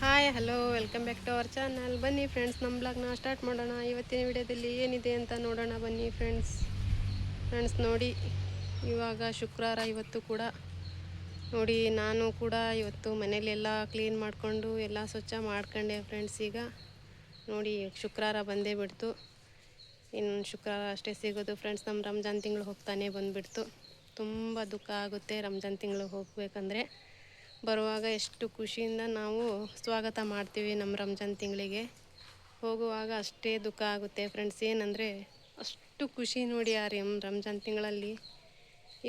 Hi hello welcome back to our channel. ಬನ್ನಿ friends, ನಮ್ಮ ಬ್ಲಾಗ್ನ ಸ್ಟಾರ್ಟ್ ಮಾಡೋಣ. ಇವತ್ತಿನ ವಿಡಿಯೋದಲ್ಲಿ ಏನಿದೆ ಅಂತ ನೋಡೋಣ ಬನ್ನಿ ಫ್ರೆಂಡ್ಸ್ ನೋಡಿ. ಇವಾಗ ಶುಕ್ರವಾರ ಇವತ್ತು ಕೂಡ ನೋಡಿ, ನಾನು ಕೂಡ ಇವತ್ತು ಮನೇಲೆಲ್ಲ ಕ್ಲೀನ್ ಮಾಡಿಕೊಂಡು ಎಲ್ಲ ಸ್ವಚ್ಛ ಮಾಡ್ಕೊಂಡೆ ಫ್ರೆಂಡ್ಸ್. ಈಗ ನೋಡಿ, ಶುಕ್ರವಾರ ಬಂದೇ ಬಿಡ್ತು. ಇನ್ನು ಶುಕ್ರವಾರ ಅಷ್ಟೇ ಸಿಗೋದು ಫ್ರೆಂಡ್ಸ್. ನಮ್ಮ ರಂಜಾನ್ ತಿಂಗಳು ಹೋಗ್ತಾನೆ ಬಂದುಬಿಡ್ತು. ತುಂಬ ದುಃಖ ಆಗುತ್ತೆ ರಂಜಾನ್ ತಿಂಗಳು ಹೋಗಬೇಕಂದ್ರೆ. ಬರುವಾಗ ಎಷ್ಟು ಖುಷಿಯಿಂದ ನಾವು ಸ್ವಾಗತ ಮಾಡ್ತೀವಿ ನಮ್ಮ ರಂಜಾನ್ ತಿಂಗಳಿಗೆ. ಹೋಗುವಾಗ ಅಷ್ಟೇ ದುಃಖ ಆಗುತ್ತೆ ಫ್ರೆಂಡ್ಸ್. ಏನಂದರೆ ಅಷ್ಟು ಖುಷಿ ನೋಡಿ ಆ ರಂಜಾನ್ ತಿಂಗಳಲ್ಲಿ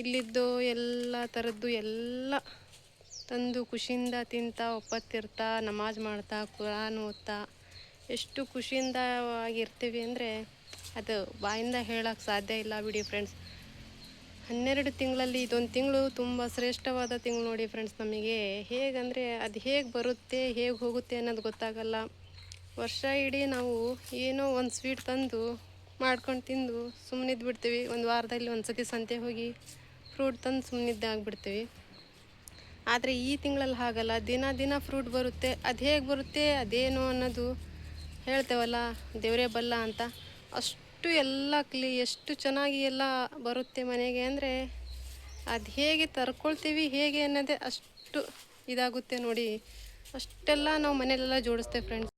ಇಲ್ಲಿದ್ದು ಎಲ್ಲ ಥರದ್ದು ಎಲ್ಲ ತಂದು ಖುಷಿಯಿಂದ ತಿಂತಾ ಒಪ್ಪತ್ತಿರ್ತಾ ನಮಾಜ್ ಮಾಡ್ತಾ ಕುರಾನ್ ಓದ್ತಾ ಎಷ್ಟು ಖುಷಿಯಿಂದ ಆಗಿರ್ತೀವಿ ಅಂದರೆ ಅದು ಬಾಯಿಂದ ಹೇಳೋಕ್ಕೆ ಸಾಧ್ಯ ಇಲ್ಲ ಬಿಡಿ ಫ್ರೆಂಡ್ಸ್. 12 ತಿಂಗಳಲ್ಲಿ ಇದೊಂದು ತಿಂಗಳು ತುಂಬ ಶ್ರೇಷ್ಠವಾದ ತಿಂಗಳು ನೋಡಿ ಫ್ರೆಂಡ್ಸ್. ನಮಗೆ ಹೇಗಂದರೆ ಅದು ಹೇಗೆ ಬರುತ್ತೆ ಹೇಗೆ ಹೋಗುತ್ತೆ ಅನ್ನೋದು ಗೊತ್ತಾಗಲ್ಲ. ವರ್ಷ ಇಡೀ ನಾವು ಏನೋ ಒಂದು ಸ್ವೀಟ್ ತಂದು ಮಾಡ್ಕೊಂಡು ತಿಂದು ಸುಮ್ಮನಿದ್ದು ಬಿಡ್ತೀವಿ. ಒಂದು ವಾರದಲ್ಲಿ ಒಂದು ಸತಿ ಸಂತೆ ಹೋಗಿ ಫ್ರೂಟ್ ತಂದು ಸುಮ್ಮನಿದ್ದಾಗ್ಬಿಡ್ತೀವಿ. ಆದರೆ ಈ ತಿಂಗಳಲ್ಲಿ ಹಾಗಲ್ಲ, ದಿನ ಫ್ರೂಟ್ ಬರುತ್ತೆ. ಅದು ಹೇಗೆ ಬರುತ್ತೆ ಅದೇನು ಅನ್ನೋದು ಹೇಳ್ತೇವಲ್ಲ, ದೇವರೇ ಬಲ್ಲ ಅಂತ. ಅಷ್ಟು ಎಲ್ಲ ಎಷ್ಟು ಚೆನ್ನಾಗಿ ಎಲ್ಲ ಬರುತ್ತೆ ಮನೆಗೆ ಅಂದರೆ ಅದು ಹೇಗೆ ತರ್ಕೊಳ್ತೀವಿ ಹೇಗೆ ಅನ್ನೋದೇ ಅಷ್ಟು ಇದಾಗುತ್ತೆ ನೋಡಿ. ಅಷ್ಟೆಲ್ಲ ನಾವು ಮನೆಯಲ್ಲೆಲ್ಲ ಜೋಡಿಸ್ತೇವೆ ಫ್ರೆಂಡ್ಸ್.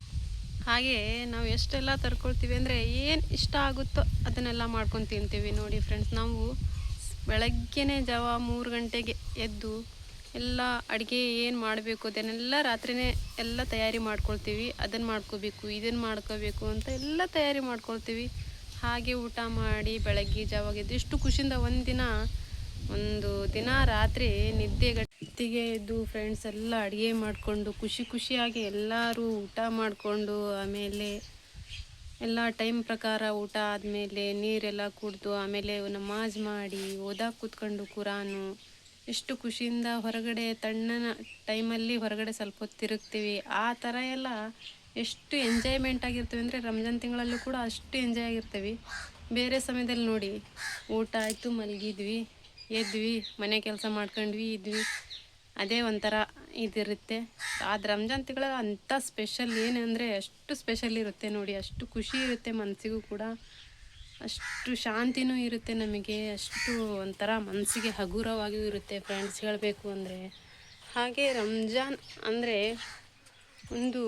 ಹಾಗೆ ನಾವು ಎಷ್ಟೆಲ್ಲ ತರ್ಕೊಳ್ತೀವಿ ಅಂದರೆ ಏನು ಇಷ್ಟ ಆಗುತ್ತೋ ಅದನ್ನೆಲ್ಲ ಮಾಡ್ಕೊಂಡು ತಿಂತೀವಿ ನೋಡಿ ಫ್ರೆಂಡ್ಸ್. ನಾವು ಬೆಳಗ್ಗೆನೇ ಜಾವ 3 ಗಂಟೆಗೆ ಎದ್ದು ಎಲ್ಲ ಅಡುಗೆ ಏನು ಮಾಡಬೇಕು ಅದನ್ನೆಲ್ಲ ರಾತ್ರಿನೇ ಎಲ್ಲ ತಯಾರಿ ಮಾಡ್ಕೊಳ್ತೀವಿ. ಅದನ್ನು ಮಾಡ್ಕೋಬೇಕು ಇದನ್ನು ಮಾಡ್ಕೋಬೇಕು ಅಂತ ಎಲ್ಲ ತಯಾರಿ ಮಾಡ್ಕೊಳ್ತೀವಿ. ಹಾಗೆ ಊಟ ಮಾಡಿ ಬೆಳಗ್ಗೆ ಜಾವಾಗೆದ್ದು ಎಷ್ಟು ಖುಷಿಯಿಂದ ಒಂದು ದಿನ ರಾತ್ರಿ ನಿದ್ದೆಗಟ್ಟಿಗೆ ಎದ್ದು ಫ್ರೆಂಡ್ಸ್ ಎಲ್ಲ ಅಡುಗೆ ಮಾಡಿಕೊಂಡು ಖುಷಿಯಾಗಿ ಎಲ್ಲರೂ ಊಟ ಮಾಡಿಕೊಂಡು ಆಮೇಲೆ ಎಲ್ಲ ಟೈಮ್ ಪ್ರಕಾರ ಊಟ ಆದಮೇಲೆ ನೀರೆಲ್ಲ ಕುಡಿದು ಆಮೇಲೆ ನಮಾಜ್ ಮಾಡಿ ಓದಕ್ಕೆ ಕೂತ್ಕೊಂಡು ಕುರಾನು ಎಷ್ಟು ಖುಷಿಯಿಂದ ಹೊರಗಡೆ ತಣ್ಣನ ಟೈಮಲ್ಲಿ ಹೊರಗಡೆ ಸ್ವಲ್ಪ ಹೊತ್ತು ತಿರುಗ್ತೀವಿ. ಆ ಥರ ಎಲ್ಲ ಎಷ್ಟು ಎಂಜಾಯ್ಮೆಂಟ್ ಆಗಿರ್ತೀವಿ ಅಂದರೆ ರಂಜಾನ್ ತಿಂಗಳಲ್ಲೂ ಕೂಡ ಅಷ್ಟು ಎಂಜಾಯ್ ಆಗಿರ್ತೀವಿ. ಬೇರೆ ಸಮಯದಲ್ಲಿ ನೋಡಿ, ಊಟ ಆಯಿತು ಮಲಗಿದ್ವಿ ಎದ್ವಿ ಮನೆ ಕೆಲಸ ಮಾಡ್ಕೊಂಡ್ವಿ ಇದ್ವಿ, ಅದೇ ಒಂಥರ ಇದಿರುತ್ತೆ. ಆದರೆ ರಂಜಾನ್ ತಿಂಗಳಲ್ಲಿ ಅಂಥ ಸ್ಪೆಷಲ್ ಏನಂದರೆ ಅಷ್ಟು ಸ್ಪೆಷಲ್ ಇರುತ್ತೆ ನೋಡಿ. ಅಷ್ಟು ಖುಷಿ ಇರುತ್ತೆ ಮನಸ್ಸಿಗೂ ಕೂಡ, ಅಷ್ಟು ಶಾಂತಿನೂ ಇರುತ್ತೆ ನಮಗೆ, ಅಷ್ಟು ಒಂಥರ ಮನಸ್ಸಿಗೆ ಹಗುರವಾಗಿಯೂ ಇರುತ್ತೆ ಫ್ರೆಂಡ್ಸ್ ಹೇಳಬೇಕು ಅಂದರೆ. ಹಾಗೆ ರಂಜಾನ್ ಅಂದರೆ ಒಂದು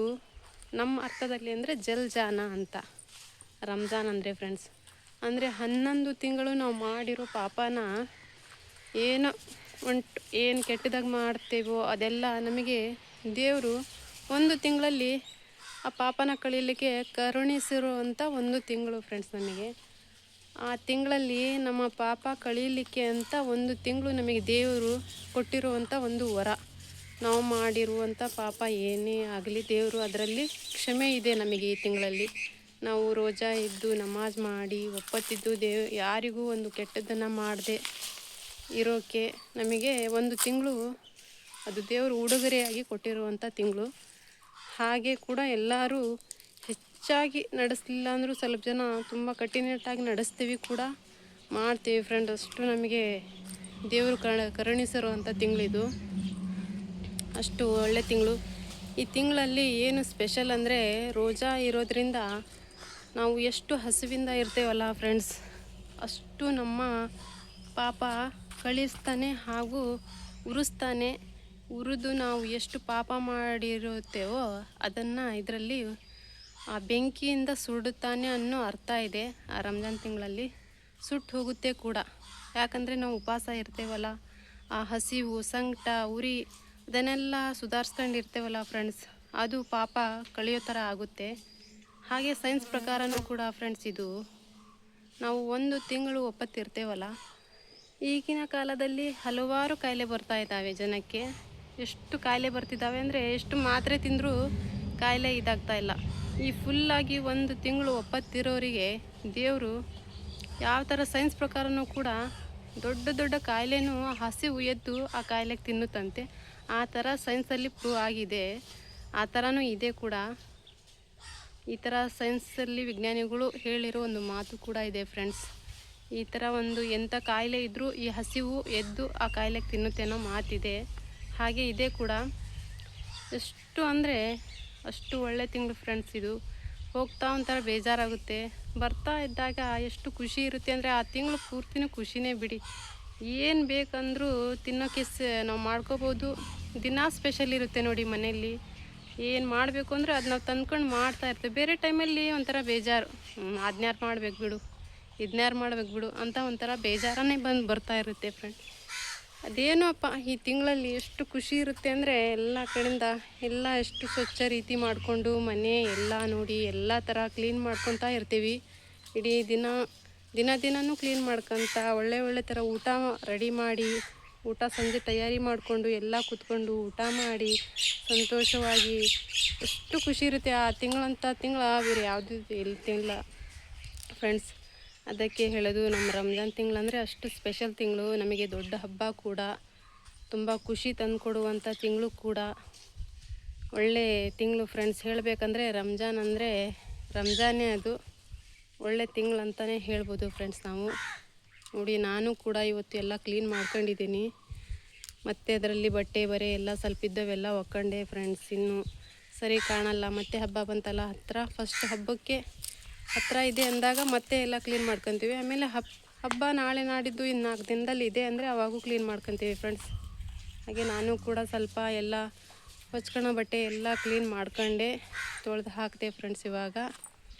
ನಮ್ಮ ಅರ್ಥದಲ್ಲಿ ಅಂದರೆ ಜಲ್ಜಾನ ಅಂತ ರಂಜಾನ್ ಅಂದರೆ ಫ್ರೆಂಡ್ಸ್. ಅಂದರೆ 11 ತಿಂಗಳು ನಾವು ಮಾಡಿರೋ ಪಾಪನ ಏನು ಕೆಟ್ಟದಾಗ ಮಾಡ್ತೇವೋ ಅದೆಲ್ಲ ನಮಗೆ ದೇವರು ಒಂದು ತಿಂಗಳಲ್ಲಿ ಆ ಪಾಪನ ಕಳೀಲಿಕ್ಕೆ ಕರುಣಿಸಿರುವಂಥ ಒಂದು ತಿಂಗಳು ಫ್ರೆಂಡ್ಸ್. ನಮಗೆ ಆ ತಿಂಗಳಲ್ಲಿ ನಮ್ಮ ಪಾಪ ಕಳೀಲಿಕ್ಕೆ ಅಂತ ಒಂದು ತಿಂಗಳು ನಮಗೆ ದೇವರು ಕೊಟ್ಟಿರುವಂಥ ಒಂದು ವರ. ನಾವು ಮಾಡಿರುವಂಥ ಪಾಪ ಏನೇ ಆಗಲಿ ದೇವರು ಅದರಲ್ಲಿ ಕ್ಷಮೆ ಇದೆ ನಮಗೆ. ಈ ತಿಂಗಳಲ್ಲಿ ನಾವು ರೋಜಾ ಇದ್ದು ನಮಾಜ್ ಮಾಡಿ ಒಪ್ಪತ್ತಿದ್ದು ಯಾರಿಗೂ ಒಂದು ಕೆಟ್ಟದ್ದನ್ನು ಮಾಡದೆ ಇರೋಕ್ಕೆ ನಮಗೆ ಒಂದು ತಿಂಗಳು ಅದು ದೇವರು ಉಡುಗೊರೆಯಾಗಿ ಕೊಟ್ಟಿರುವಂಥ ತಿಂಗಳು. ಹಾಗೆ ಕೂಡ ಎಲ್ಲರೂ ಹೆಚ್ಚಾಗಿ ನಡೆಸಲಿಲ್ಲ ಅಂದರೂ ಸ್ವಲ್ಪ ಜನ ತುಂಬ ಕಟ್ಟುನಿಟ್ಟಾಗಿ ನಡೆಸ್ತೀವಿ ಕೂಡ ಮಾಡ್ತೀವಿ ಫ್ರೆಂಡ್. ಅಷ್ಟು ನಮಗೆ ದೇವರು ಕರುಣಿಸಿರುವಂಥ ತಿಂಗಳಿದು, ಅಷ್ಟು ಒಳ್ಳೆ ತಿಂಗಳು. ಈ ತಿಂಗಳಲ್ಲಿ ಏನು ಸ್ಪೆಷಲ್ ಅಂದರೆ ರೋಜಾ ಇರೋದ್ರಿಂದ ನಾವು ಎಷ್ಟು ಹಸಿವಿಂದ ಇರ್ತೇವಲ್ಲ ಫ್ರೆಂಡ್ಸ್, ಅಷ್ಟು ನಮ್ಮ ಪಾಪ ಕಳಿಸ್ತಾನೆ ಹಾಗೂ ಉರಿಸ್ತಾನೆ. ಉರಿದು ನಾವು ಎಷ್ಟು ಪಾಪ ಮಾಡಿರುತ್ತೇವೋ ಅದನ್ನು ಇದರಲ್ಲಿ ಆ ಬೆಂಕಿಯಿಂದ ಸುಡುತ್ತಾನೆ ಅನ್ನೋ ಅರ್ಥ ಇದೆ. ಆ ರಂಜಾನ್ ತಿಂಗಳಲ್ಲಿ ಸುಟ್ಟು ಹೋಗುತ್ತೆ ಕೂಡ, ಯಾಕಂದರೆ ನಾವು ಉಪವಾಸ ಇರ್ತೇವಲ್ಲ, ಆ ಹಸಿವು ಸಂಕಟ ಉರಿ ಅದನ್ನೆಲ್ಲ ಸುಧಾರಿಸ್ಕೊಂಡಿರ್ತೇವಲ್ಲ ಫ್ರೆಂಡ್ಸ್, ಅದು ಪಾಪ ಕಳೆಯೋ ಥರ ಆಗುತ್ತೆ. ಹಾಗೆ ಸೈನ್ಸ್ ಪ್ರಕಾರನೂ ಕೂಡ ಫ್ರೆಂಡ್ಸ್, ಇದು ನಾವು 1 ತಿಂಗಳು ಒಪ್ಪತ್ತಿರ್ತೇವಲ್ಲ, ಈಗಿನ ಕಾಲದಲ್ಲಿ ಹಲವಾರು ಕಾಯಿಲೆ ಬರ್ತಾ ಇದ್ದಾವೆ ಜನಕ್ಕೆ. ಎಷ್ಟು ಕಾಯಿಲೆ ಬರ್ತಿದ್ದಾವೆ ಅಂದರೆ ಎಷ್ಟು ಮಾತ್ರೆ ತಿಂದರೂ ಕಾಯಿಲೆ ಇದಾಗ್ತಾ ಇಲ್ಲ. ಈ ಫುಲ್ಲಾಗಿ 1 ತಿಂಗಳು ಒಪ್ಪತ್ತಿರೋರಿಗೆ ದೇವರು ಯಾವ ಥರ ಸೈನ್ಸ್ ಪ್ರಕಾರನೂ ಕೂಡ ದೊಡ್ಡ ಕಾಯಿಲೆನೂ ಹಸಿವು ಎದ್ದು ಆ ಕಾಯಿಲೆಗೆ ತಿನ್ನುತ್ತಂತೆ. ಆ ಥರ ಸೈನ್ಸಲ್ಲಿ ಪ್ರೂವ್ ಆಗಿದೆ. ಆ ಥರನೂ ಇದೆ ಕೂಡ. ಈ ಥರ ಸೈನ್ಸಲ್ಲಿ ವಿಜ್ಞಾನಿಗಳು ಹೇಳಿರೋ ಒಂದು ಮಾತು ಕೂಡ ಇದೆ ಫ್ರೆಂಡ್ಸ್. ಈ ಥರ ಒಂದು ಎಂಥ ಕಾಯಿಲೆ ಇದ್ದರೂ ಈ ಹಸಿವು ಎದ್ದು ಆ ಕಾಯಿಲೆಗೆ ತಿನ್ನುತ್ತೆ ಅನ್ನೋ ಮಾತಿದೆ. ಹಾಗೆ ಇದೆ ಕೂಡ. ಎಷ್ಟು ಅಂದರೆ ಅಷ್ಟು ಒಳ್ಳೆ ತಿಂಗಳು ಫ್ರೆಂಡ್ಸ್. ಇದು ಹೋಗ್ತಾ ಒಂಥರ ಬೇಜಾರಾಗುತ್ತೆ, ಬರ್ತಾ ಇದ್ದಾಗ ಎಷ್ಟು ಖುಷಿ ಇರುತ್ತೆ ಅಂದರೆ ಆ ತಿಂಗಳು ಪೂರ್ತಿನೂ ಖುಷಿನೇ ಬಿಡಿ. ಏನು ಬೇಕಂದ್ರೂ ತಿನ್ನೋಕ್ಕೆ ನಾವು ಮಾಡ್ಕೋಬೋದು. ದಿನ ಸ್ಪೆಷಲ್ ಇರುತ್ತೆ ನೋಡಿ ಮನೆಯಲ್ಲಿ. ಏನು ಮಾಡಬೇಕು ಅಂದರೆ ಅದು ನಾವು ತಂದ್ಕೊಂಡು ಮಾಡ್ತಾಯಿರ್ತೇವೆ. ಬೇರೆ ಟೈಮಲ್ಲಿ ಒಂಥರ ಬೇಜಾರು, ಅದನ್ಯಾರು ಮಾಡ್ಬೇಕು ಬಿಡು, ಇದನ್ಯಾರು ಮಾಡ್ಬೇಕು ಬಿಡು ಅಂತ ಒಂಥರ ಬೇಜಾರನ್ನೇ ಬರ್ತಾ ಇರುತ್ತೆ ಫ್ರೆಂಡ್. ಅದೇನೋ ಅಪ್ಪ, ಈ ತಿಂಗಳಲ್ಲಿ ಎಷ್ಟು ಖುಷಿ ಇರುತ್ತೆ ಅಂದರೆ ಎಲ್ಲ ಕಡೆಯಿಂದ ಎಲ್ಲ ಎಷ್ಟು ಸ್ವಚ್ಛ ರೀತಿ ಮಾಡಿಕೊಂಡು ಮನೆ ಎಲ್ಲ ನೋಡಿ ಎಲ್ಲ ಥರ ಕ್ಲೀನ್ ಮಾಡ್ಕೊತಾ ಇರ್ತೀವಿ. ಇಡೀ ದಿನವೂ ಕ್ಲೀನ್ ಮಾಡ್ಕೊತ ಒಳ್ಳೆ ಥರ ಊಟ ರೆಡಿ ಮಾಡಿ, ಊಟ ಸಂಜೆ ತಯಾರಿ ಮಾಡಿಕೊಂಡು ಎಲ್ಲ ಕೂತ್ಕೊಂಡು ಊಟ ಮಾಡಿ ಸಂತೋಷವಾಗಿ ಎಷ್ಟು ಖುಷಿ ಇರುತ್ತೆ. ಆ ತಿಂಗಳ ಬೇರೆ ಯಾವುದೂ ತಿಂಗಳ ಫ್ರೆಂಡ್ಸ್. ಅದಕ್ಕೆ ಹೇಳೋದು, ನಮ್ಮ ರಂಜಾನ್ ತಿಂಗಳಂದರೆ ಅಷ್ಟು ಸ್ಪೆಷಲ್ ತಿಂಗಳು, ನಮಗೆ ದೊಡ್ಡ ಹಬ್ಬ ಕೂಡ, ತುಂಬ ಖುಷಿ ತಂದುಕೊಡುವಂಥ ತಿಂಗಳು ಕೂಡ, ಒಳ್ಳೆ ತಿಂಗಳು ಫ್ರೆಂಡ್ಸ್. ಹೇಳಬೇಕಂದ್ರೆ ರಂಜಾನೇ ಅದು ಒಳ್ಳೆ ತಿಂಗಳು ಅಂತಲೇ ಹೇಳ್ಬೋದು ಫ್ರೆಂಡ್ಸ್. ನಾವು ನೋಡಿ, ನಾನು ಕೂಡ ಇವತ್ತು ಎಲ್ಲ ಕ್ಲೀನ್ ಮಾಡ್ಕೊಂಡಿದ್ದೀನಿ. ಮತ್ತು ಅದರಲ್ಲಿ ಬಟ್ಟೆ ಬರೆ ಎಲ್ಲ ಸ್ವಲ್ಪ ಇದ್ದವೆಲ್ಲ ಒಕ್ಕೊಂಡೆ ಫ್ರೆಂಡ್ಸ್. ಇನ್ನೂ ಸರಿ ಕಾಣಲ್ಲ. ಮತ್ತೆ ಹಬ್ಬ ಬಂತಲ್ಲ ಫಸ್ಟ್ ಹಬ್ಬಕ್ಕೆ ಹತ್ತಿರ ಇದೆ ಅಂದಾಗ ಮತ್ತೆ ಎಲ್ಲ ಕ್ಲೀನ್ ಮಾಡ್ಕೊತೀವಿ. ಆಮೇಲೆ ಹಬ್ಬ ನಾಳೆ ನಾಡಿದ್ದು ಇನ್ನು 4 ದಿನದಲ್ಲಿ ಇದೆ ಅಂದರೆ ಅವಾಗೂ ಕ್ಲೀನ್ ಮಾಡ್ಕೊತೀವಿ ಫ್ರೆಂಡ್ಸ್. ಹಾಗೆ ನಾನು ಕೂಡ ಸ್ವಲ್ಪ ಎಲ್ಲ ಹೊಚ್ಕೊಳೋ ಬಟ್ಟೆ ಎಲ್ಲ ಕ್ಲೀನ್ ಮಾಡ್ಕೊಂಡೆ, ತೊಳೆದು ಹಾಕಿದೆ ಫ್ರೆಂಡ್ಸ್. ಇವಾಗ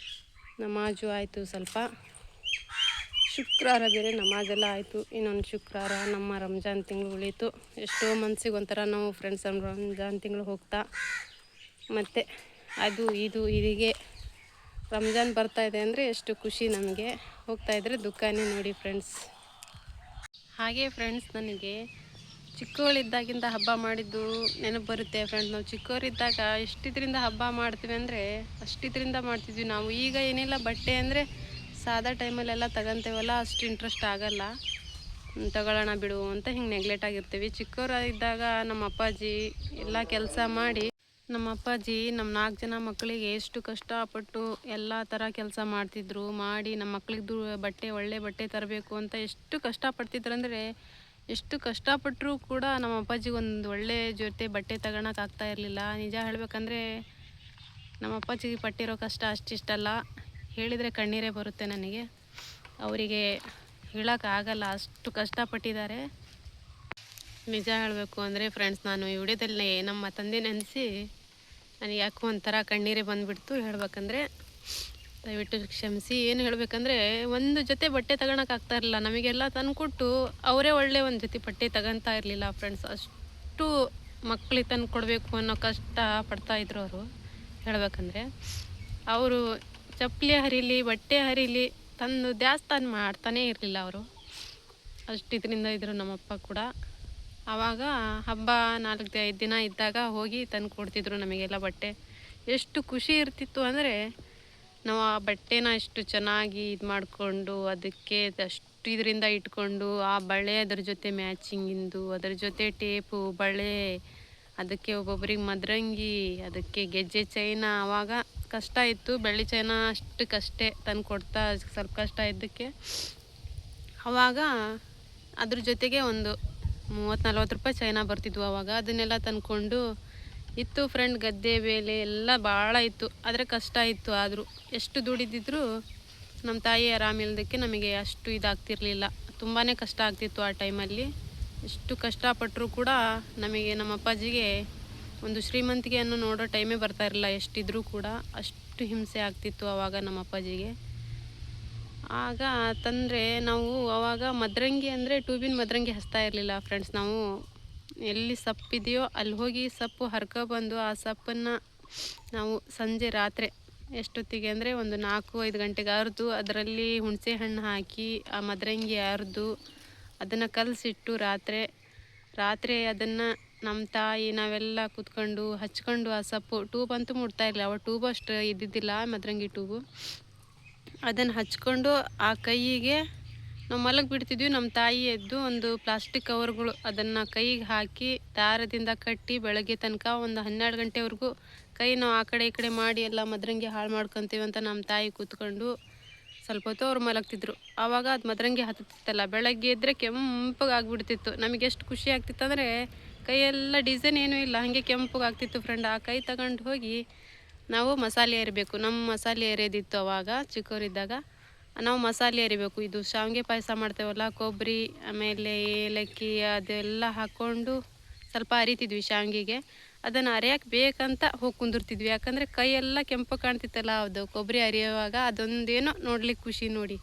ನಮಾಜು ಆಯಿತು, ಸ್ವಲ್ಪ ಶುಕ್ರವಾರ ಬೇರೆ ನಮಾಜೆಲ್ಲ ಆಯಿತು. ಇನ್ನೊಂದು ಶುಕ್ರವಾರ ನಮ್ಮ ರಂಜಾನ್ ತಿಂಗಳು ಉಳೀತು. ಎಷ್ಟೋ ಮನಸ್ಸಿಗೆ ಒಂಥರ ನಾವು ಫ್ರೆಂಡ್ಸ್ ರಂಜಾನ್ ತಿಂಗಳು ಹೋಗ್ತಾ, ಮತ್ತು ಅದು ಇದು ಹೀಗೆ ರಂಜಾನ್ ಬರ್ತಾಯಿದೆ ಅಂದರೆ ಎಷ್ಟು ಖುಷಿ ನಮಗೆ, ಹೋಗ್ತಾಯಿದ್ರೆ ದುಃಖನೇ ನೋಡಿ ಫ್ರೆಂಡ್ಸ್. ಹಾಗೆ ಫ್ರೆಂಡ್ಸ್, ನನಗೆ ಚಿಕ್ಕವಳಿದ್ದಾಗಿಂದ ಹಬ್ಬ ಮಾಡಿದ್ದು ನೆನಪು ಬರುತ್ತೆ ಫ್ರೆಂಡ್ಸ್. ನಾವು ಚಿಕ್ಕವರಿದ್ದಾಗ ಎಷ್ಟಿದ್ರಿಂದ ಹಬ್ಬ ಮಾಡ್ತೀವಿ ಅಂದರೆ ಅಷ್ಟಿದ್ರಿಂದ ಮಾಡ್ತಿದ್ವಿ ನಾವು. ಈಗ ಏನಿಲ್ಲ, ಬಟ್ಟೆ ಅಂದರೆ ಸಾದಾ ಟೈಮಲ್ಲೆಲ್ಲ ತಗೊತೇವಲ್ಲ, ಅಷ್ಟು ಇಂಟ್ರೆಸ್ಟ್ ಆಗಲ್ಲ, ತಗೊಳ್ಳೋಣ ಬಿಡು ಅಂತ ಹಿಂಗೆ ನೆಗ್ಲೆಕ್ಟ್ ಆಗಿರ್ತೀವಿ. ಚಿಕ್ಕವರಿದ್ದಾಗ ನಮ್ಮ ಅಪ್ಪಾಜಿ ಎಲ್ಲ ಕೆಲಸ ಮಾಡಿ, ನಮ್ಮ 4 ಜನ ಮಕ್ಕಳಿಗೆ ಎಷ್ಟು ಕಷ್ಟಪಟ್ಟು ಎಲ್ಲ ಥರ ಕೆಲಸ ಮಾಡ್ತಿದ್ರು. ಮಾಡಿ ನಮ್ಮ ಮಕ್ಕಳಿಗೆ ಒಳ್ಳೆ ಬಟ್ಟೆ ತರಬೇಕು ಅಂತ ಎಷ್ಟು ಕಷ್ಟಪಡ್ತಿದ್ರು ಅಂದರೆ, ಎಷ್ಟು ಕಷ್ಟಪಟ್ಟರೂ ಕೂಡ ನಮ್ಮ ಅಪ್ಪಾಜಿಗೆ ಒಂದು ಒಳ್ಳೆ ಜೊತೆ ಬಟ್ಟೆ ತಗೊಳಕ್ಕೆ ಆಗ್ತಾ ಇರಲಿಲ್ಲ. ನಿಜ ಹೇಳಬೇಕಂದ್ರೆ ನಮ್ಮ ಅಪ್ಪಾಜಿಗೆ ಪಟ್ಟಿರೋ ಕಷ್ಟ ಅಷ್ಟಿಷ್ಟಲ್ಲ, ಹೇಳಿದರೆ ಕಣ್ಣೀರೇ ಬರುತ್ತೆ ನನಗೆ. ಅವರಿಗೆ ಹೇಳೋಕ್ಕಾಗಲ್ಲ, ಅಷ್ಟು ಕಷ್ಟಪಟ್ಟಿದ್ದಾರೆ. ನಿಜ ಹೇಳಬೇಕು ಅಂದರೆ ಫ್ರೆಂಡ್ಸ್, ನಾನು ಈ ವಿಡಿಯೋದಲ್ಲಿ ನಮ್ಮ ತಂದೆ ನೆನೆಸಿ ನನಗೆ ಯಾಕೋ ಒಂಥರ ಕಣ್ಣೀರೇ ಬಂದುಬಿಡ್ತು. ಹೇಳ್ಬೇಕಂದ್ರೆ ದಯವಿಟ್ಟು ಕ್ಷಮಿಸಿ. ಏನು ಹೇಳಬೇಕಂದ್ರೆ, ಒಂದು ಜೊತೆ ಬಟ್ಟೆ ತಗೊಳಕ್ಕಾಗ್ತಾ ಇರಲಿಲ್ಲ. ನಮಗೆಲ್ಲ ತಂದುಕೊಟ್ಟು ಅವರೇ ಒಳ್ಳೆ ಒಂದು ಜೊತೆ ಬಟ್ಟೆ ತಗೊತಾ ಇರಲಿಲ್ಲ ಫ್ರೆಂಡ್ಸ್. ಅಷ್ಟು ಮಕ್ಕಳಿಗೆ ತಂದು ಕೊಡಬೇಕು ಅನ್ನೋ ಕಷ್ಟ ಪಡ್ತಾಯಿದ್ರು ಅವರು. ಹೇಳಬೇಕಂದ್ರೆ ಅವರು ಚಪ್ಪಲಿ ಹರಿಲಿ, ಬಟ್ಟೆ ಹರಿಲಿ, ತಂದು ದಾಸ್ತಾನು ಮಾಡ್ತಾನೇ ಇರಲಿಲ್ಲ ಅವರು. ಅಷ್ಟು ಇದರಿಂದ ಇದ್ದರು ನಮ್ಮಪ್ಪ ಕೂಡ. ಆವಾಗ ಹಬ್ಬ 4-5 ದಿನ ಇದ್ದಾಗ ಹೋಗಿ ತಂದು ಕೊಡ್ತಿದ್ರು ನಮಗೆಲ್ಲ ಬಟ್ಟೆ. ಎಷ್ಟು ಖುಷಿ ಇರ್ತಿತ್ತು ಅಂದರೆ, ನಾವು ಆ ಬಟ್ಟೆನ ಎಷ್ಟು ಚೆನ್ನಾಗಿ ಇದು ಮಾಡಿಕೊಂಡು, ಅದಕ್ಕೆ ಅಷ್ಟು ಇದರಿಂದ ಇಟ್ಕೊಂಡು, ಆ ಬಳೆ ಅದ್ರ ಜೊತೆ ಮ್ಯಾಚಿಂಗಿಂದು, ಅದರ ಜೊತೆ ಟೇಪು, ಬಳೆ, ಅದಕ್ಕೆ ಒಬ್ಬೊಬ್ರಿಗೆ ಮದರಂಗಿ, ಅದಕ್ಕೆ ಗೆಜ್ಜೆ ಚೈನ. ಆವಾಗ ಕಷ್ಟ ಇತ್ತು, ಬೆಳ್ಳಿ ಚೈನ ಅಷ್ಟಕ್ಕಷ್ಟೇ ತಂದು ಕೊಡ್ತಾ ಸ್ವಲ್ಪ ಕಷ್ಟ ಇದ್ದಕ್ಕೆ. ಆವಾಗ ಅದ್ರ ಜೊತೆಗೆ ಒಂದು 30-40 ರೂಪಾಯಿ ಚೈನಾ ಬರ್ತಿದ್ವು ಆವಾಗ. ಅದನ್ನೆಲ್ಲ ತಂದ್ಕೊಂಡು ಇತ್ತು ಫ್ರೆಂಡ್. ಗದ್ದೆ ಬೇಲೆ ಎಲ್ಲ ಭಾಳ ಇತ್ತು, ಆದರೆ ಕಷ್ಟ ಇತ್ತು. ಆದರೂ ಎಷ್ಟು ದುಡಿದಿದ್ರು ನಮ್ಮ ತಾಯಿ ಆರಾಮಿಲ್ಲದಕ್ಕೆ ನಮಗೆ ಅಷ್ಟು ಇದಾಗ್ತಿರ್ಲಿಲ್ಲ. ತುಂಬಾ ಕಷ್ಟ ಆಗ್ತಿತ್ತು ಆ ಟೈಮಲ್ಲಿ. ಎಷ್ಟು ಕಷ್ಟಪಟ್ಟರೂ ಕೂಡ ನಮಗೆ, ನಮ್ಮ ಅಪ್ಪಾಜಿಗೆ ಒಂದು ಶ್ರೀಮಂತಿಗೆಯನ್ನು ನೋಡೋ ಟೈಮೇ ಬರ್ತಾ ಇರಲಿಲ್ಲ. ಎಷ್ಟಿದ್ರೂ ಕೂಡ ಅಷ್ಟು ಹಿಂಸೆ ಆಗ್ತಿತ್ತು ಆವಾಗ ನಮ್ಮ ಅಪ್ಪಾಜಿಗೆ. ಆಗ ತಂದರೆ ನಾವು ಆವಾಗ ಮದರಂಗಿ ಅಂದರೆ ಟ್ಯೂಬಿನ ಮದರಂಗಿ ಹಚ್ತಾ ಇರಲಿಲ್ಲ ಫ್ರೆಂಡ್ಸ್. ನಾವು ಎಲ್ಲಿ ಸಪ್ಪಿದೆಯೋ ಅಲ್ಲಿ ಹೋಗಿ ಸೊಪ್ಪು ಹರ್ಕೊಬಂದು ಆ ಸೊಪ್ಪನ್ನು ನಾವು ಸಂಜೆ ರಾತ್ರಿ ಎಷ್ಟೊತ್ತಿಗೆ ಅಂದರೆ ಒಂದು 4-5 ಗಂಟೆಗೆ ಅರೆದು, ಅದರಲ್ಲಿ ಹುಣಸೆ ಹಣ್ಣು ಹಾಕಿ ಆ ಮದರಂಗಿ ಅರೆದು ಅದನ್ನು ಕಲಸಿಟ್ಟು ರಾತ್ರಿ ಅದನ್ನು ನಮ್ಮ ತಾಯಿ ನಾವೆಲ್ಲ ಕೂತ್ಕೊಂಡು ಹಚ್ಕೊಂಡು, ಆ ಸೊಪ್ಪು ಟ್ಯೂಬ್ ಅಂತೂ ಮುಟ್ತಾ ಇರಲಿಲ್ಲ. ಅವ ಟ್ಯೂಬ್ ಅಷ್ಟು ಇದ್ದಿದ್ದಿಲ್ಲ, ಮದರಂಗಿ ಟ್ಯೂಬು. ಅದನ್ನು ಹಚ್ಕೊಂಡು ಆ ಕೈಯಿಗೆ ನಾವು ಮಲಗಿ ಬಿಡ್ತಿದ್ವಿ. ನಮ್ಮ ತಾಯಿ ಎದ್ದು ಒಂದು ಪ್ಲಾಸ್ಟಿಕ್ ಕವರ್ಗಳು ಅದನ್ನು ಕೈಗೆ ಹಾಕಿ ದಾರದಿಂದ ಕಟ್ಟಿ ಬೆಳಗ್ಗೆ ತನಕ ಒಂದು 12 ಗಂಟೆವರೆಗೂ ಕೈ ನಾವು ಆ ಕಡೆ ಈ ಕಡೆ ಮಾಡಿ ಎಲ್ಲ ಮದರಂಗಿ ಹಾಳು ಮಾಡ್ಕೊತೀವಿ ಅಂತ ನಮ್ಮ ತಾಯಿ ಕೂತ್ಕೊಂಡು ಸ್ವಲ್ಪ ಹೊತ್ತು ಅವ್ರು ಮಲಗ್ತಿದ್ರು. ಆವಾಗ ಅದು ಮದರಂಗಿ ಹತ್ತುತ್ತಿತ್ತಲ್ಲ, ಬೆಳಗ್ಗೆ ಎದ್ದರೆ ಕೆಂಪಗಾಗ್ಬಿಡ್ತಿತ್ತು. ನಮಗೆ ಎಷ್ಟು ಖುಷಿ ಆಗ್ತಿತ್ತು ಅಂದರೆ, ಕೈಯೆಲ್ಲ ಡಿಸೈನ್ ಏನೂ ಇಲ್ಲ, ಹಾಗೆ ಕೆಂಪಗಾಗ್ತಿತ್ತು ಫ್ರೆಂಡ್. ಆ ಕೈ ತಗೊಂಡು ಹೋಗಿ ನಾವು ಮಸಾಲೆ ಏರಬೇಕು. ನಮ್ಮ ಮಸಾಲೆ ಏರಿಯೋದಿತ್ತು ಅವಾಗ ಚಿಕ್ಕವರಿದ್ದಾಗ. ನಾವು ಮಸಾಲೆ ಏರಿಬೇಕು. ಇದು ಶಾವಿಗೆ ಪಾಯಸ ಮಾಡ್ತೇವಲ್ಲ, ಕೊಬ್ಬರಿ ಆಮೇಲೆ ಏಲಕ್ಕಿ ಅದೆಲ್ಲ ಹಾಕ್ಕೊಂಡು ಸ್ವಲ್ಪ ಅರಿತಿದ್ವಿ ಶಾವಿಗೆಗೆ. ಅದನ್ನು ಅರಿಯೋಕೆ ಬೇಕಂತ ಹೋಗಿ ಕುಂದಿರ್ತಿದ್ವಿ, ಯಾಕಂದರೆ ಕೈಯೆಲ್ಲ ಕೆಂಪು ಕಾಣ್ತಿತ್ತಲ್ಲ ಅದು ಕೊಬ್ಬರಿ ಅರಿಯುವಾಗ. ಅದೊಂದೇನೋ ನೋಡ್ಲಿಕ್ಕೆ ಖುಷಿ ನೋಡಿ,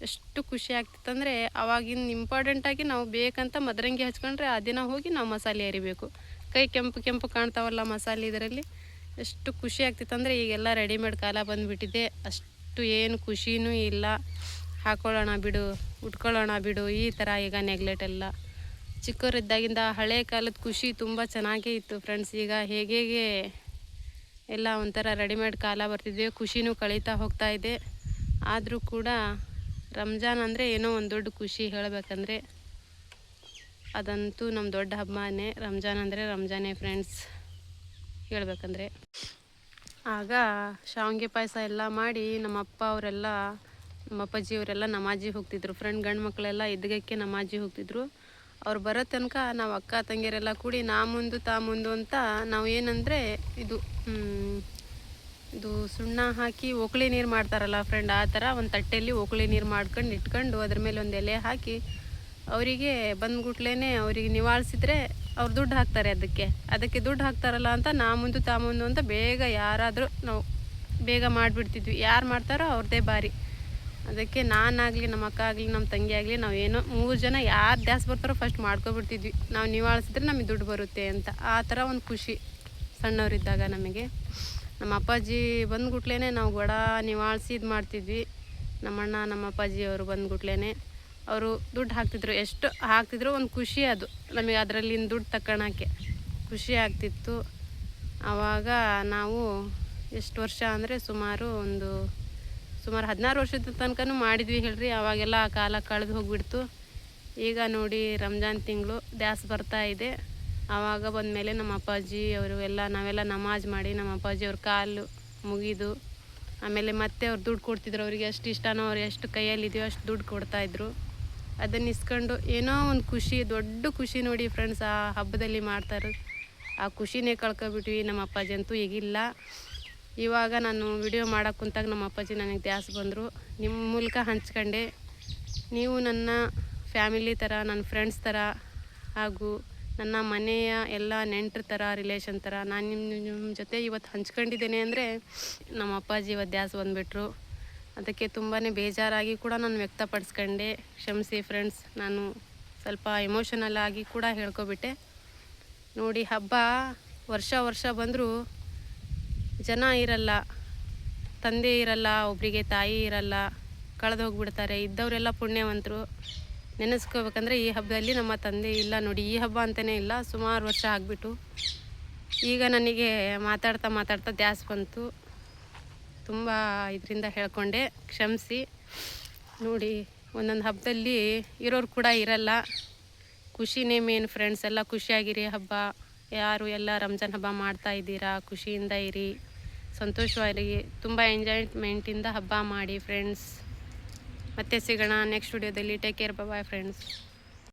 ಎಷ್ಟು ಖುಷಿ ಆಗ್ತಿತ್ತಂದರೆ ಅವಾಗಿನ ಇಂಪಾರ್ಟೆಂಟಾಗಿ ನಾವು ಬೇಕಂತ ಮದರಂಗಿ ಹಚ್ಕೊಂಡ್ರೆ ಆ ದಿನ ಹೋಗಿ ನಾವು ಮಸಾಲೆ ಅರಿಬೇಕು. ಕೈ ಕೆಂಪು ಕೆಂಪು ಕಾಣ್ತಾವಲ್ಲ ಮಸಾಲೆ ಇದರಲ್ಲಿ, ಎಷ್ಟು ಖುಷಿ ಆಗ್ತಿತ್ತಂದರೆ. ಈಗೆಲ್ಲ ರೆಡಿಮೇಡ್ ಕಾಲ ಬಂದುಬಿಟ್ಟಿದೆ, ಅಷ್ಟು ಏನು ಖುಷಿನೂ ಇಲ್ಲ. ಹಾಕೊಳ್ಳೋಣ ಬಿಡು, ಉಟ್ಕೊಳ್ಳೋಣ ಬಿಡು, ಈ ಥರ ಈಗ ನೆಗ್ಲೆಟ್ ಎಲ್ಲ. ಚಿಕ್ಕವರಿದ್ದಾಗಿಂದ ಹಳೆ ಕಾಲದ ಖುಷಿ ತುಂಬ ಚೆನ್ನಾಗೇ ಇತ್ತು ಫ್ರೆಂಡ್ಸ್. ಈಗ ಹೇಗೆ ಎಲ್ಲ ಒಂಥರ ರೆಡಿಮೇಡ್ ಕಾಲ ಬರ್ತಿದೆ, ಖುಷಿನೂ ಕಳೀತಾ ಹೋಗ್ತಾ ಇದೆ. ಆದರೂ ಕೂಡ ರಂಜಾನ್ ಅಂದರೆ ಏನೋ ಒಂದು ದೊಡ್ಡ ಖುಷಿ ಹೇಳಬೇಕಂದ್ರೆ. ಅದಂತೂ ನಮ್ಮ ದೊಡ್ಡ ಹಬ್ಬನೇ, ರಂಜಾನ್ ಅಂದರೆ ರಂಜಾನೇ ಫ್ರೆಂಡ್ಸ್ ಹೇಳ್ಬೇಕಂದ್ರೆ. ಆಗ ಶಾವಿಗೆ ಪಾಯಸ ಎಲ್ಲ ಮಾಡಿ ನಮ್ಮ ಅಪ್ಪ ಅವರೆಲ್ಲ, ನಮ್ಮ ಅಪ್ಪಾಜಿಯವರೆಲ್ಲ ನಮಾಜಿ ಹೋಗ್ತಿದ್ರು ಫ್ರೆಂಡ್. ಗಂಡು ಮಕ್ಕಳೆಲ್ಲ ಎದ್ಗಕ್ಕೆ ನಮಾಜಿ ಹೋಗ್ತಿದ್ರು. ಅವ್ರು ಬರೋ ತನಕ ನಾವು ಅಕ್ಕ ತಂಗಿಯರೆಲ್ಲ ಕೂಡಿ ನಾ ಮುಂದು ತಾ ಮುಂದು ಅಂತ ನಾವು ಏನಂದರೆ ಇದು ಸುಣ್ಣ ಹಾಕಿ ಓಕಳಿ ನೀರು ಮಾಡ್ತಾರಲ್ಲ ಫ್ರೆಂಡ್, ಆ ಥರ ಒಂದು ತಟ್ಟೆಯಲ್ಲಿ ಓಕಳಿ ನೀರು ಮಾಡ್ಕೊಂಡು ಇಟ್ಕೊಂಡು ಅದ್ರ ಮೇಲೆ ಒಂದು ಎಲೆ ಹಾಕಿ ಅವರಿಗೆ ಬಂದ್ಗುಟ್ಲೇ ಅವ್ರಿಗೆ ನಿವಾಳಿಸಿದ್ರೆ ಅವ್ರು ದುಡ್ಡು ಹಾಕ್ತಾರೆ. ಅದಕ್ಕೆ ದುಡ್ಡು ಹಾಕ್ತಾರಲ್ಲ ಅಂತ ನಾ ಮುಂದು ತಾ ಮುಂದು ಅಂತ ಬೇಗ ಯಾರಾದರೂ ನಾವು ಬೇಗ ಮಾಡಿಬಿಡ್ತಿದ್ವಿ. ಯಾರು ಮಾಡ್ತಾರೋ ಅವ್ರದ್ದೇ ಬಾರಿ. ಅದಕ್ಕೆ ನಾನಾಗಲಿ ನಮ್ಮ ಅಕ್ಕ ಆಗಲಿ ನಮ್ಮ ತಂಗಿ ಆಗಲಿ ನಾವು ಏನೋ 3 ಜನ ಯಾರು ಜಾಸ್ತಿ ಬರ್ತಾರೋ ಫಸ್ಟ್ ಮಾಡ್ಕೊಬಿಡ್ತಿದ್ವಿ. ನಾವು ನಿವಾಳಿಸಿದ್ರೆ ನಮಗೆ ದುಡ್ಡು ಬರುತ್ತೆ ಅಂತ. ಆ ಥರ ಒಂದು ಖುಷಿ ಸಣ್ಣವರಿದ್ದಾಗ ನಮಗೆ. ನಮ್ಮ ಅಪ್ಪಾಜಿ ಬಂದ್ಗುಟ್ಲೇ ನಾವು ಗೊಡ ನಿವಾಳಿಸಿ ಇದು ಮಾಡ್ತಿದ್ವಿ. ನಮ್ಮಣ್ಣ ನಮ್ಮ ಅಪ್ಪಾಜಿ ಅವರು ಬಂದ್ಗುಟ್ಲೇ ಅವರು ದುಡ್ಡು ಹಾಕ್ತಿದ್ರು. ಎಷ್ಟು ಹಾಕ್ತಿದ್ರು ಒಂದು ಖುಷಿ ಅದು ನಮಗೆ, ಅದರಲ್ಲಿನ ದುಡ್ಡು ತಗೊಳಕ್ಕೆ ಖುಷಿ ಆಗ್ತಿತ್ತು. ಆವಾಗ ನಾವು ಎಷ್ಟು ವರ್ಷ ಅಂದರೆ ಸುಮಾರು 16 ವರ್ಷದ ತನಕನೂ ಮಾಡಿದ್ವಿ ಹೇಳ್ರಿ. ಆವಾಗೆಲ್ಲ ಆ ಕಾಲ ಕಳೆದು ಹೋಗಿಬಿಡ್ತು. ಈಗ ನೋಡಿ ರಂಜಾನ್ ತಿಂಗಳು ದ್ಯಾಸ್ ಬರ್ತಾ ಇದೆ. ಆವಾಗ ಬಂದಮೇಲೆ ನಮ್ಮ ಅಪ್ಪಾಜಿ ಅವರು ನಾವೆಲ್ಲ ನಮಾಜ್ ಮಾಡಿ ನಮ್ಮ ಅಪ್ಪಾಜಿ ಅವ್ರ ಕಾಲು ಮುಗಿದು ಆಮೇಲೆ ಮತ್ತೆ ಅವ್ರು ದುಡ್ಡು ಕೊಡ್ತಿದ್ರು. ಅವ್ರಿಗೆ ಎಷ್ಟು ಇಷ್ಟನೋ ಅವ್ರು ಎಷ್ಟು ಕೈಯಲ್ಲಿದೆಯೋ ಅಷ್ಟು ದುಡ್ಡು ಕೊಡ್ತಾಯಿದ್ರು. ಅದನ್ನು ಇಸ್ಕೊಂಡು ಏನೋ ಒಂದು ಖುಷಿ, ದೊಡ್ಡ ಖುಷಿ ನೋಡಿ ಫ್ರೆಂಡ್ಸ್. ಆ ಹಬ್ಬದಲ್ಲಿ ಮಾಡ್ತಾರೆ, ಆ ಖುಷಿನೇ ಕಳ್ಕೊಬಿಟ್ವಿ. ನಮ್ಮ ಅಪ್ಪಾಜಿ ಅಂತೂ ಈಗಿಲ್ಲ. ಇವಾಗ ನಾನು ವಿಡಿಯೋ ಮಾಡೋಕ್ಕೆ ಕುಂತಾಗ ನಮ್ಮ ಅಪ್ಪಾಜಿ ನನಗೆ ದ್ಯಾಸ್ ಬಂದರು. ನಿಮ್ಮ ಮೂಲಕ ಹಂಚ್ಕೊಂಡೆ. ನೀವು ನನ್ನ ಫ್ಯಾಮಿಲಿ ಥರ, ನನ್ನ ಫ್ರೆಂಡ್ಸ್ ಥರ, ಹಾಗೂ ನನ್ನ ಮನೆಯ ಎಲ್ಲ ನೆಂಟರ ಥರ, ರಿಲೇಷನ್ ಥರ ನಾನು ನಿಮ್ಮ ಜೊತೆ ಇವತ್ತು ಹಂಚ್ಕೊಂಡಿದ್ದೇನೆ ಅಂದರೆ ನಮ್ಮ ಅಪ್ಪಾಜಿ ಇವತ್ತು ದ್ಯಾಸ್ ಬಂದುಬಿಟ್ರು. ಅದಕ್ಕೆ ತುಂಬಾ ಬೇಜಾರಾಗಿ ಕೂಡ ನಾನು ವ್ಯಕ್ತಪಡಿಸ್ಕೊಂಡೆ. ಕ್ಷಮಿಸಿ ಫ್ರೆಂಡ್ಸ್, ನಾನು ಸ್ವಲ್ಪ ಎಮೋಷನಲ್ ಆಗಿ ಕೂಡ ಹೇಳ್ಕೊಬಿಟ್ಟೆ. ನೋಡಿ ಹಬ್ಬ ವರ್ಷ ಬಂದರೂ ಜನ ಇರಲ್ಲ, ತಂದೆ ಇರಲ್ಲ, ಒಬ್ಬರಿಗೆ ತಾಯಿ ಇರಲ್ಲ, ಕಳೆದು ಹೋಗಿಬಿಡ್ತಾರೆ. ಇದ್ದವರೆಲ್ಲ ಪುಣ್ಯವಂತರು. ನೆನೆಸ್ಕೋಬೇಕಂದ್ರೆ ಈ ಹಬ್ಬದಲ್ಲಿ ನಮ್ಮ ತಂದೆ ಇಲ್ಲ ನೋಡಿ. ಈ ಹಬ್ಬ ಅಂತಲೇ ಇಲ್ಲ, ಸುಮಾರು ವರ್ಷ ಆಗಿಬಿಟ್ಟು. ಈಗ ನನಗೆ ಮಾತಾಡ್ತಾ ದ್ಯಾಸ್ ಬಂತು. ತುಂಬ ಇದರಿಂದ ಹೇಳ್ಕೊಂಡೆ, ಕ್ಷಮಿಸಿ. ನೋಡಿ ಒಂದೊಂದು ಹಬ್ಬದಲ್ಲಿ ಇರೋರು ಕೂಡ ಇರಲ್ಲ. ಖುಷಿನೇ ಮೇನ್ ಫ್ರೆಂಡ್ಸ್. ಎಲ್ಲ ಖುಷಿಯಾಗಿರಿ. ಹಬ್ಬ ಯಾರು ಎಲ್ಲ ರಂಜಾನ್ ಹಬ್ಬ ಮಾಡ್ತಾ ಇದ್ದೀರಾ, ಖುಷಿಯಿಂದ ಇರಿ, ಸಂತೋಷವಾಗಿ, ತುಂಬ ಎಂಜಾಯ್ಮೆಂಟಿಂದ ಹಬ್ಬ ಮಾಡಿ ಫ್ರೆಂಡ್ಸ್. ಮತ್ತೆ ಸಿಗೋಣ ನೆಕ್ಸ್ಟ್ ವಿಡಿಯೋದಲ್ಲಿ. Take care, bye friends.